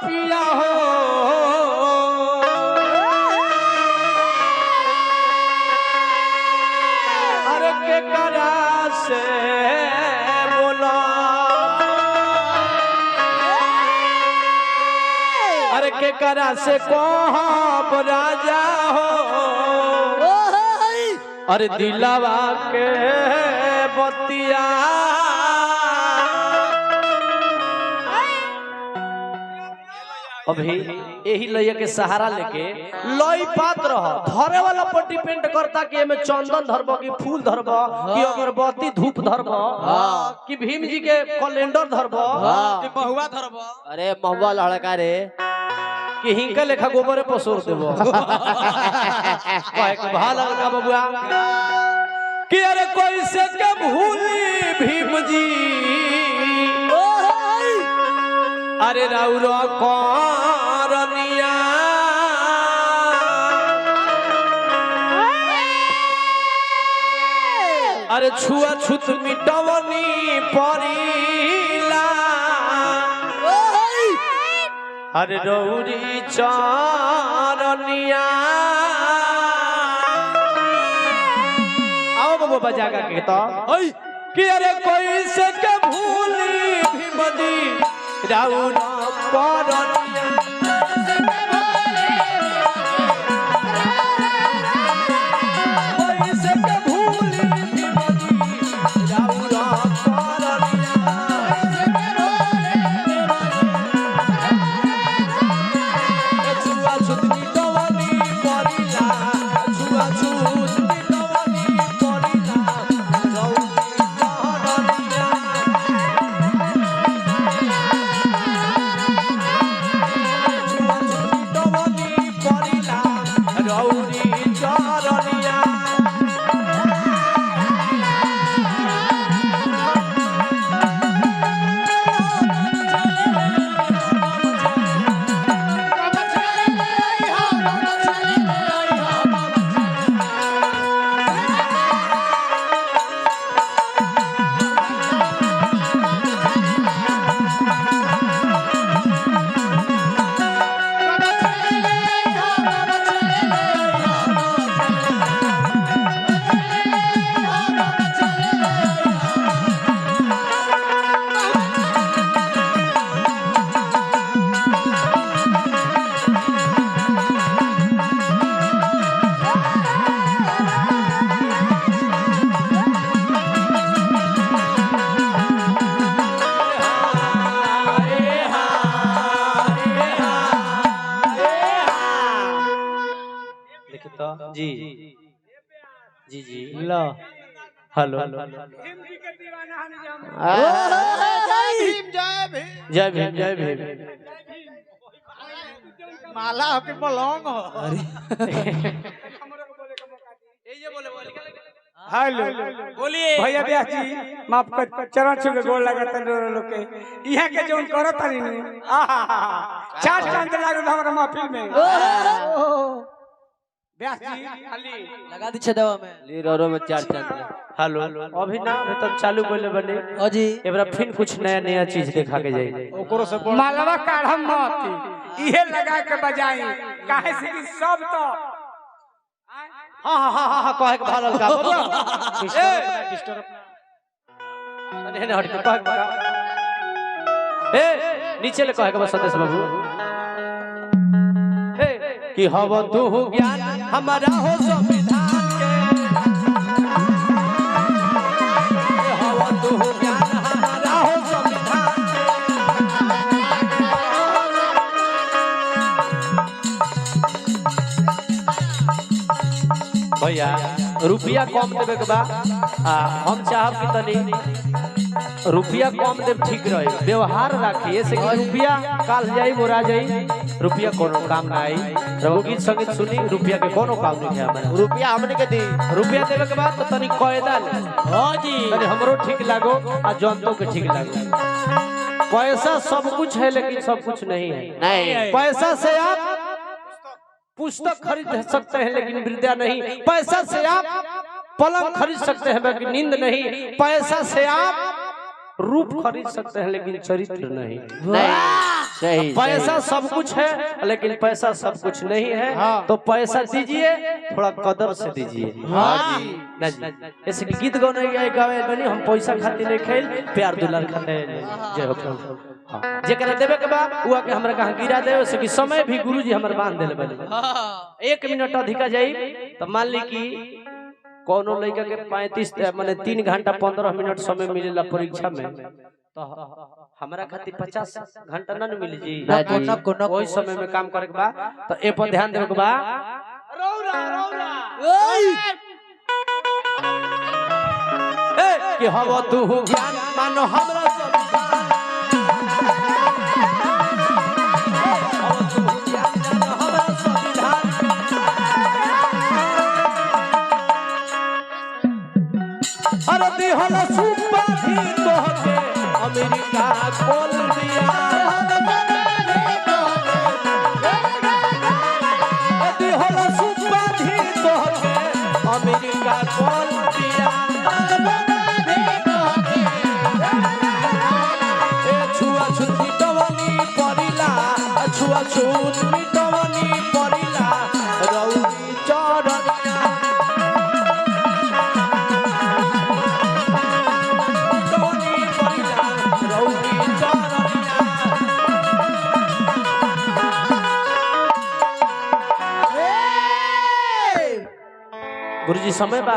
पिया हो अरे के करा से बोला अरे के करा से कहब राजा हो अरे दिलावा के बतिया अभी यही लय के सहारा लेके लय पात्र रह धरे वाला पर डिपेंड करता कि एमे चंदन धरब कि फूल धरब कि अगरबत्ती धूप धरब कि भीम जी के कैलेंडर धरब कि महुआ धरब अरे महुआ लड़का रे कि हिंका लेखा गोबरे पसोर देबो कहे के भाल लगा बबुआ कि अरे कोई से के भूली भीम जी अरे राउर करनिया अरे छुआ छूत मिटवनी परीला अरे रौरी चरनिया आओ बाबू बजा का के तो कि अरे कोई से के भूली भीमजी राउर करनिया कोई से के भूली भीमजी राउर जी जी जी लो हेलो जय भीम जय भीम माला के पलंग हो हेलो बोलिए भैया ब्याह जी माफ कर चरण छू के गोड़ लगाता लोग के इहां के जोन करत नहीं आहा चार चांद लागल हमरा महफिल में ब्याह जी खाली लगा दी छदवा में लीरो में चार चांद हेलो अभी ना अभी तक चालू बोले बने जी एबरा फिर कुछ नया नया चीज देखा के जाई ओकरो से मालवा काढ़म मत इहे लगा के बजाई काहे से कि सब तो हां हां हां हां कहे के भालल का ए डिस्टर्ब अरे ने हट के कहे ए नीचे ले कहे के बस संदेश बाबू ए कि हव तू ज्ञान हमारा हो संविधान के हव तू ज्ञान हमारा हो संविधान के भैया रुपया कम देवे के बा हम चाहब कि तनी रुपया कम देव ठीक रहे व्यवहार राखिए से कि रुपया काल जाई मोरा जाई रुपया कोनो काम ना आई रघु गीत संगीत सुनी रुपया के कोनो काम नहीं है हमरा रुपया हमने के दी रुपया देवे के बाद तो तनी कायदा ले हां जी तनी हमरो ठीक लागो आ जनतो के ठीक लागो पैसा सब कुछ है लेकिन सब कुछ नहीं है नहीं पैसा से आप पुस्तक खरीद सकते हैं लेकिन विद्या नहीं पैसा से आप पलंग खरीद सकते हैं लेकिन नींद नहीं पैसा से आप रूप खरीद सकते हैं लेकिन चरित्र नहीं सही पैसा सब कुछ है लेकिन पैसा सब कुछ नहीं है। तो पैसा दीजिए, थोड़ा कदर से दीजिए। ना जी, ऐसे गीत गाने गावे बनी हम पैसा खातिर नहीं खेल, प्यार दुलार खातिर जय हो। जेकरा देवे के बा हुआ के हमरा कहां गिरा देवे से कि समय भी गुरुजी हमर बांध देले बने। 1 मिनट अधिका जाई तो मान ली कि कोनो लड़का के 35 माने 3 घंटा 15 मिनट समय मिलेला परीक्षा में, तो हमरा खातिर 50 घंटा ना मिली जी। वही समय में काम करे के बा, तो ए पर ध्यान देवे के बा। कि हवा तू ज्ञान मानो हमरा सब अरे होला सुपाधी तोहके अमेरिका खोल दिया। अरे होला सुपाधी तोहके अमेरिका खोल दिया। ए छुआ छुत मिटवनी परिला, छुआ छुत मिटवनी परिला रौदी चरनिया। गुरुजी समय बा।